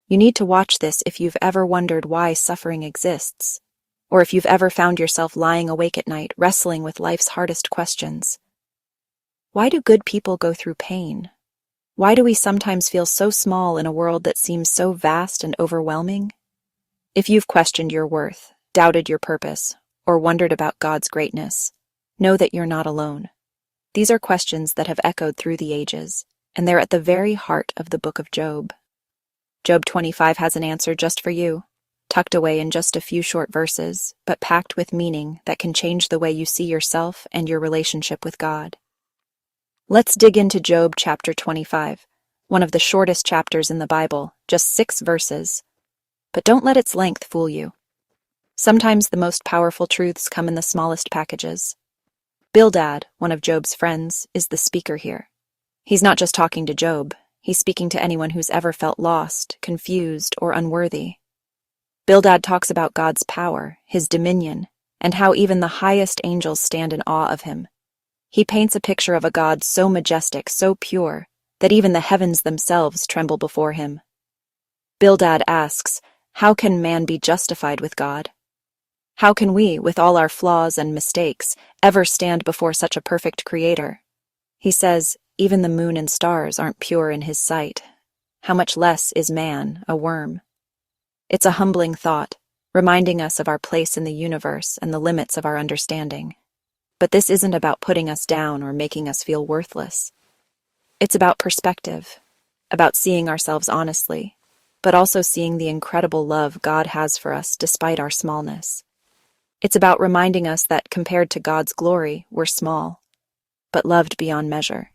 You need to watch this if you've ever wondered why suffering exists, or if you've ever found yourself lying awake at night, wrestling with life's hardest questions. Why do good people go through pain? Why do we sometimes feel so small in a world that seems so vast and overwhelming? If you've questioned your worth, doubted your purpose, or wondered about God's greatness, know that you're not alone. These are questions that have echoed through the ages, and they're at the very heart of the book of Job. Job 25 has an answer just for you, tucked away in just a few short verses, but packed with meaning that can change the way you see yourself and your relationship with God. Let's dig into Job chapter 25, one of the shortest chapters in the Bible, just 6 verses. But don't let its length fool you. Sometimes the most powerful truths come in the smallest packages. Bildad, one of Job's friends, is the speaker here. He's not just talking to Job, he's speaking to anyone who's ever felt lost, confused, or unworthy. Bildad talks about God's power, his dominion, and how even the highest angels stand in awe of him. He paints a picture of a God so majestic, so pure, that even the heavens themselves tremble before him. Bildad asks, how can man be justified with God? How can we, with all our flaws and mistakes, ever stand before such a perfect creator? He says, even the moon and stars aren't pure in his sight. How much less is man, a worm? It's a humbling thought, reminding us of our place in the universe and the limits of our understanding. But this isn't about putting us down or making us feel worthless. It's about perspective, about seeing ourselves honestly, but also seeing the incredible love God has for us despite our smallness. It's about reminding us that compared to God's glory, we're small, but loved beyond measure.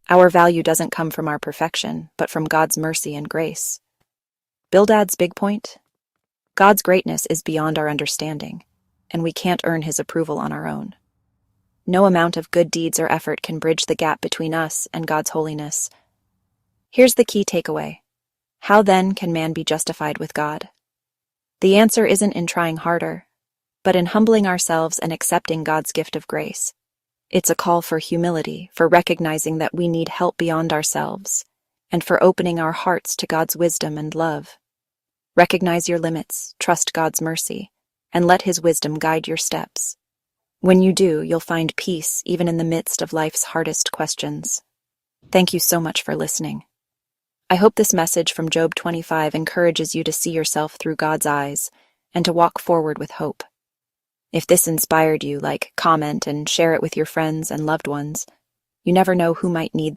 Our value doesn't come from our perfection, but from God's mercy and grace. Bildad's big point? God's greatness is beyond our understanding, and we can't earn his approval on our own. No amount of good deeds or effort can bridge the gap between us and God's holiness. Here's the key takeaway. How then can man be justified with God? The answer isn't in trying harder, but in humbling ourselves and accepting God's gift of grace. It's a call for humility, for recognizing that we need help beyond ourselves, and for opening our hearts to God's wisdom and love. Recognize your limits, trust God's mercy, and let his wisdom guide your steps. When you do, you'll find peace even in the midst of life's hardest questions. Thank you so much for listening. I hope this message from Job 25 encourages you to see yourself through God's eyes and to walk forward with hope. If this inspired you, comment and share it with your friends and loved ones. You never know who might need